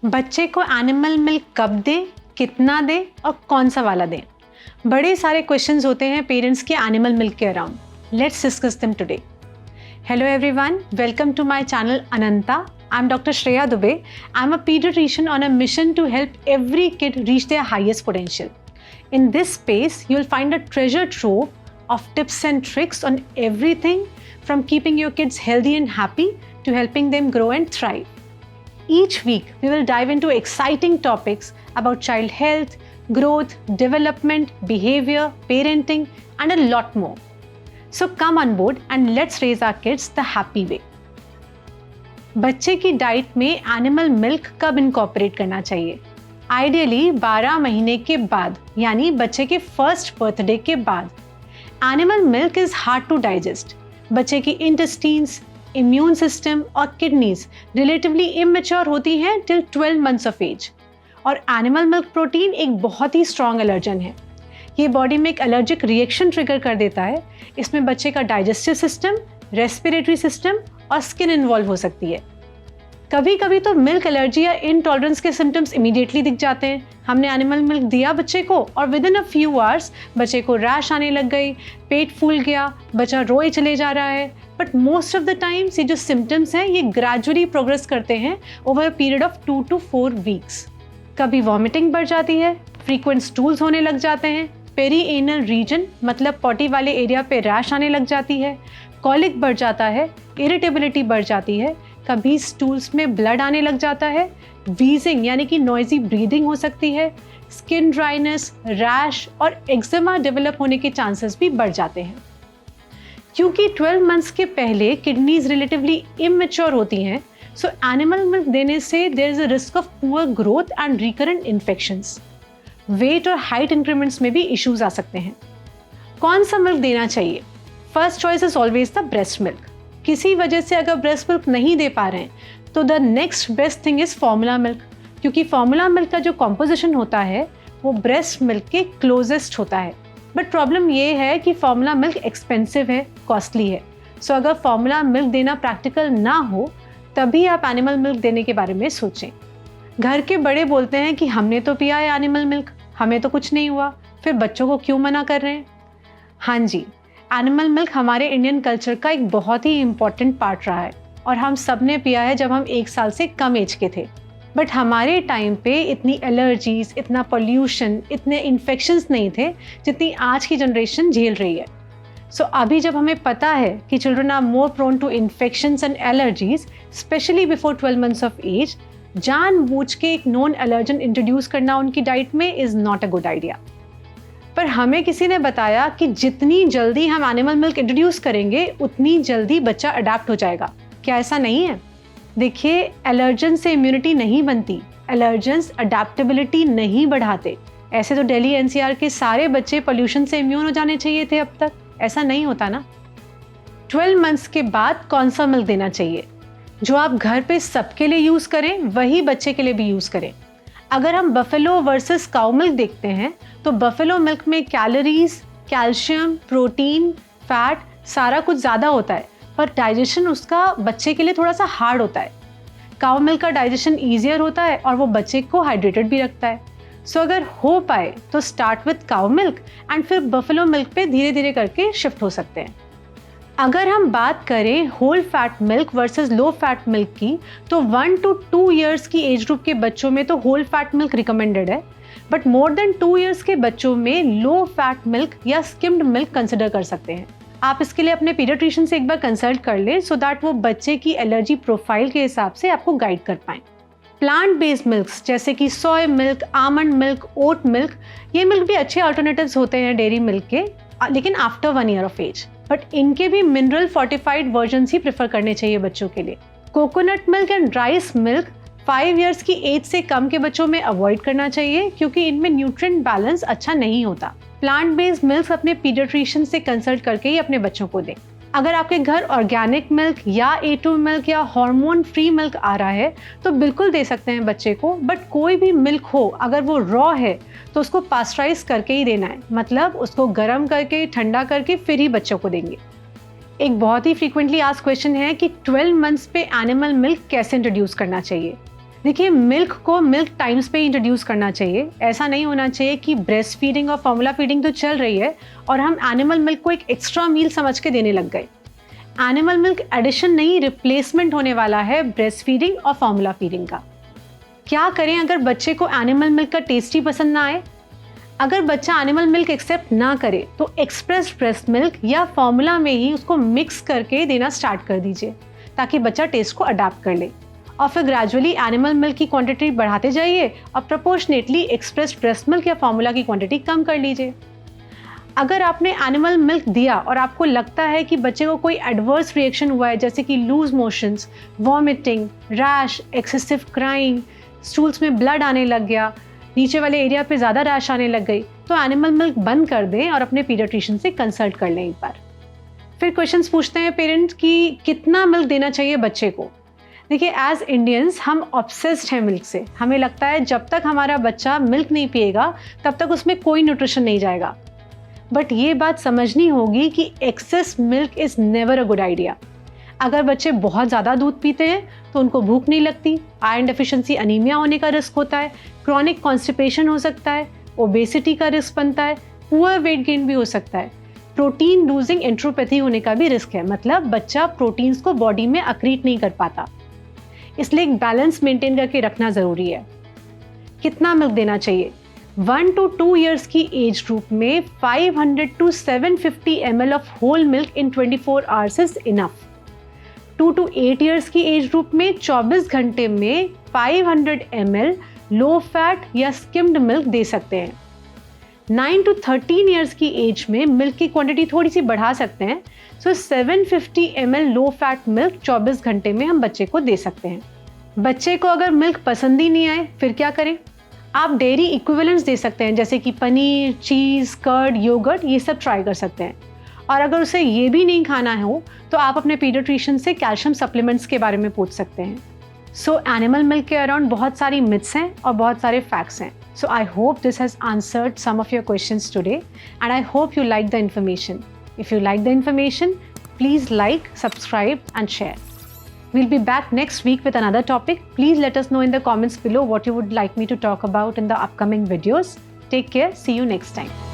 बच्चे को animal milk कब दें, कितना दें और कौन सा वाला दें? बड़े सारे क्वेश्चंस होते हैं पेरेंट्स के एनिमल मिल्क के around. Let's discuss them today. Hello everyone, welcome to my channel Ananta. I'm Dr. Shreya Dubey. I'm a pediatrician on a mission to help every kid reach their highest potential. In this space, you'll find a treasure trove of tips and tricks on everything from keeping your kids healthy and happy to helping them grow and thrive. Each week, we will dive into exciting topics about child health, growth, development, behavior, parenting, and a lot more. So come on board and let's raise our kids the happy way. बच्चे की diet में animal milk कब incorporate करना चाहिए? Ideally 12 महीने के बाद, यानी बच्चे के फर्स्ट बर्थडे के बाद। Animal milk is hard to digest. बच्चे की इंटेस्टाइन्स, इम्यून सिस्टम और किडनीज रिलेटिवली इमेच्योर होती हैं टिल 12 मंथ्स ऑफ एज। और एनिमल मिल्क प्रोटीन एक बहुत ही स्ट्रॉन्ग एलर्जन है। ये बॉडी में एक एलर्जिक रिएक्शन ट्रिगर कर देता है। इसमें बच्चे का डाइजेस्टिव सिस्टम, रेस्पिरेटरी सिस्टम और स्किन इन्वॉल्व हो सकती है। कभी कभी तो मिल्क एलर्जी या इनटॉलरेंस के सिम्टम्स इमीडिएटली दिख जाते हैं। हमने एनिमल मिल्क दिया बच्चे को और with in a few hours बच्चे को रैश आने लग गई, पेट फूल गया, बच्चा रोए चले जा रहा है। But most of the times ये जो सिम्टम्स हैं ये ग्रेजुअली प्रोग्रेस करते हैं over a period of 2 to 4 weeks. कभी वॉमिटिंग बढ़ जाती है, फ्रीक्वेंट स्टूल्स होने लग जाते हैं, पेरीएनल रीजन मतलब पॉटी वाले एरिया पे रैश आने लग जाती है, कॉलिक बढ़ जाता है, इरिटेबिलिटी बढ़ जाती है, कभी स्टूल्स में ब्लड आने लग जाता है, वीजिंग यानी कि नॉइजी ब्रीदिंग हो सकती है, स्किन ड्राइनेस, रैश और एक्जिमा डेवलप होने के चांसेस भी बढ़ जाते हैं। क्योंकि 12 मंथ्स के पहले किडनीज रिलेटिवली इमेच्योर होती हैं, सो एनिमल मिल्क देने से there is a risk of poor growth and recurrent infections. Weight और हाइट इंक्रीमेंट्स में भी इश्यूज आ सकते हैं। कौन सा मिल्क देना चाहिए? First choice is always the breast milk. किसी वजह से अगर ब्रेस्ट मिल्क नहीं दे पा रहे हैं तो the next best thing is formula milk, क्योंकि फॉर्मूला मिल्क का जो कॉम्पोजिशन होता है वो ब्रेस्ट मिल्क के क्लोजेस्ट होता है। बट प्रॉब्लम ये है कि फॉर्मूला मिल्क एक्सपेंसिव है, कॉस्टली है। सो अगर फॉर्मूला मिल्क देना प्रैक्टिकल ना हो तभी आप एनिमल मिल्क देने के बारे में सोचें। घर के बड़े बोलते हैं कि हमने तो पिया है एनिमल मिल्क, हमें तो कुछ नहीं हुआ, फिर बच्चों को क्यों मना कर रहे हैं? हाँ जी, एनिमल मिल्क हमारे इंडियन कल्चर का एक बहुत ही इम्पॉर्टेंट पार्ट रहा है और हम सब ने पिया है जब हम 1 साल से कम एज के थे। बट हमारे टाइम पे इतनी एलर्जीज, इतना पोल्यूशन, इतने इन्फेक्शंस नहीं थे जितनी आज की जनरेशन झेल रही है। सो अभी जब हमें पता है कि children are more prone to infections and allergies especially before 12 months of age, जानबूझ के एक नॉन एलर्जन इंट्रोड्यूस करना उनकी डाइट में is not a good idea. पर हमें किसी ने बताया कि जितनी जल्दी हम एनिमल मिल्क इंट्रोड्यूस करेंगे उतनी जल्दी बच्चा अडेप्ट हो जाएगा। क्या ऐसा नहीं है? देखिए, एलर्जन से इम्यूनिटी नहीं बनती, एलर्जन्स अडेप्टेबिलिटी नहीं बढ़ाते। ऐसे तो दिल्ली एनसीआर के सारे बच्चे पोल्यूशन से इम्यून हो जाने चाहिए थे अब तक, ऐसा नहीं होता ना। 12 मंथ्स के बाद कौन सा मिल्क देना चाहिए? जो आप घर पे सबके लिए यूज़ करें वही बच्चे के लिए भी यूज़ करें। अगर हम बफेलो वर्सेस काउ मिल्क देखते हैं तो बफेलो मिल्क में कैलोरीज, कैल्शियम, प्रोटीन, फैट सारा कुछ ज़्यादा होता है, पर डाइजेशन उसका बच्चे के लिए थोड़ा सा हार्ड होता है। काउ मिल्क का डाइजेशन ईजियर होता है और वो बच्चे को हाइड्रेटेड भी रखता है। सो अगर हो पाए तो start with cow milk and फिर बफेलो मिल्क पे धीरे धीरे करके शिफ्ट हो सकते हैं। अगर हम बात करें whole fat milk versus low fat milk की, तो 1 to 2 ईयर्स की एज ग्रुप के बच्चों में तो होल फैट मिल्क रिकमेंडेड है, बट मोर देन 2 ईयर्स के बच्चों में लो फैट मिल्क या स्किम्ड मिल्क कंसिडर कर सकते हैं। आप इसके लिए अपने पीडियाट्रिशियन से एक बार कंसल्ट कर लें सो दैट वो बच्चे की एलर्जी प्रोफाइल के हिसाब से आपको गाइड कर पाएँ। प्लांट बेस्ड मिल्क्स जैसे कि soy milk, almond milk, oat milk, ये मिल्क भी अच्छे अल्टरनेटिव्स होते हैं डेयरी मिल्क के, लेकिन after 1 year of age. But इनके भी मिनरल फोर्टिफाइड वर्जन्स ही प्रेफर करने चाहिए बच्चों के लिए। Coconut milk and rice milk 5 years की एज से कम के बच्चों में अवॉइड करना चाहिए क्योंकि इनमें न्यूट्रिएंट बैलेंस अच्छा नहीं होता। प्लांट बेस्ड मिल्क अपने पीडियाट्रिशियन से कंसल्ट करके ही अपने बच्चों को दें। अगर आपके घर ऑर्गेनिक मिल्क या A2 मिल्क या हार्मोन फ्री मिल्क आ रहा है तो बिल्कुल दे सकते हैं बच्चे को, बट कोई भी मिल्क हो अगर वो रॉ है तो उसको पास्चराइज करके ही देना है, मतलब उसको गर्म करके ठंडा करके फिर ही बच्चों को देंगे। एक बहुत ही फ्रीक्वेंटली आस्क्ड क्वेश्चन है कि 12 मंथ्स पे एनिमल मिल्क कैसे इंट्रोड्यूस करना चाहिए। देखिए, मिल्क को मिल्क टाइम्स पे इंट्रोड्यूस करना चाहिए। ऐसा नहीं होना चाहिए कि ब्रेस्ट फीडिंग और फॉर्मूला फीडिंग तो चल रही है और हम एनिमल मिल्क को एक एक्स्ट्रा मील समझ के देने लग गए। एनिमल मिल्क एडिशन नहीं, रिप्लेसमेंट होने वाला है ब्रेस्ट फीडिंग और फॉर्मूला फीडिंग का। क्या करें अगर बच्चे को एनिमल मिल्क का टेस्ट ही पसंद ना आए? अगर बच्चा एनिमल मिल्क एक्सेप्ट ना करे तो एक्सप्रेस ब्रेस्ट मिल्क या फॉर्मूला में ही उसको मिक्स करके देना स्टार्ट कर दीजिए, ताकि बच्चा टेस्ट को अडाप्ट कर ले। और फिर ग्रेजुअली एनिमल मिल्क की क्वांटिटी बढ़ाते जाइए और प्रोपोर्शनेटली एक्सप्रेस ब्रेस्ट मिल्क या फॉर्मूला की क्वांटिटी कम कर लीजिए। अगर आपने एनिमल मिल्क दिया और आपको लगता है कि बच्चे को कोई एडवर्स रिएक्शन हुआ है, जैसे कि loose motions, vomiting, rash, excessive crying, stools में ब्लड आने लग गया, नीचे वाले एरिया पे ज़्यादा रैश आने लग गई, तो एनिमल मिल्क बंद कर दें और अपने पीडियाट्रिशियन से कंसल्ट कर लें एक बार। फिर क्वेश्चंस पूछते हैं पेरेंट्स कि कितना मिल्क देना चाहिए बच्चे को। देखिए, एज इंडियंस हम ऑब्सेस्ड हैं मिल्क से। हमें लगता है जब तक हमारा बच्चा मिल्क नहीं पिएगा तब तक उसमें कोई न्यूट्रिशन नहीं जाएगा। बट ये बात समझनी होगी कि excess milk is never a good idea. अगर बच्चे बहुत ज़्यादा दूध पीते हैं तो उनको भूख नहीं लगती, आयरन डेफिशिएंसी अनीमिया होने का रिस्क होता है, क्रॉनिक कॉन्स्टिपेशन हो सकता है, ओबेसिटी का रिस्क बनता है, पुअर वेट गेन भी हो सकता है, प्रोटीन लूजिंग एंट्रोपैथी होने का भी रिस्क है, मतलब बच्चा प्रोटीन्स को बॉडी में अक्रीट नहीं कर पाता। इसलिए एक बैलेंस मेंटेन करके रखना ज़रूरी है। कितना मिल्क देना चाहिए? 1 to 2 years की एज ग्रुप में 500 to 750 ml of whole milk in 24 hours is enough. 2 to 8 years की एज ग्रुप में 24 घंटे में 500 ml लो फैट या स्किम्ड मिल्क दे सकते हैं। 9 to 13 years की एज में मिल्क की क्वांटिटी थोड़ी सी बढ़ा सकते हैं, so 750 ml low fat milk 24 घंटे में हम बच्चे को दे सकते हैं। बच्चे को अगर मिल्क पसंद ही नहीं आए फिर क्या करें? आप डेयरी इक्विवेलेंट्स दे सकते हैं, जैसे कि पनीर, चीज़, कर्ड, योगर्ट, ये सब ट्राई कर सकते हैं। और अगर उसे ये भी नहीं खाना हो तो आप अपने पीडियाट्रिशियन से कैल्शियम सप्लीमेंट्स के बारे में पूछ सकते हैं। सो एनिमल मिल्क के अराउंड बहुत सारी मिथ्स हैं और बहुत सारे फैक्ट्स हैं। So I hope this has answered some of your questions today, and I hope you like the information. If you like the information, please like, subscribe and share. We'll be back next week with another topic. Please let us know in the comments below what you would like me to talk about in the upcoming videos. Take care. See you next time.